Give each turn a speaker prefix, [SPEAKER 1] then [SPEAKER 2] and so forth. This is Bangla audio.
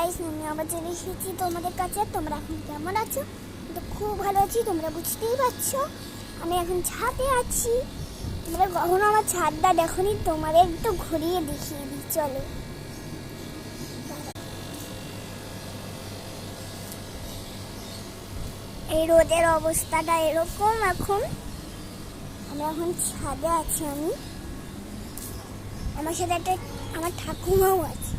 [SPEAKER 1] গাইস, আমি আবার চলে এসেছি তোমাদের কাছে। তোমরা এখন কেমন আছো? তো খুব ভালো আছি, তোমরা বুঝতেই পারছো। আমি এখন ছাদে আছি। তোমরা কখনো আমার ছাদটা দেখোনি, তোমাদের একটু ঘুরিয়ে দেখিয়ে দিই, চলো। এই রোদের অবস্থাটা এরকম এখন। আমি এখন ছাদে আছি। আমার সাথে একটা আমার ঠাকুমাও আছে।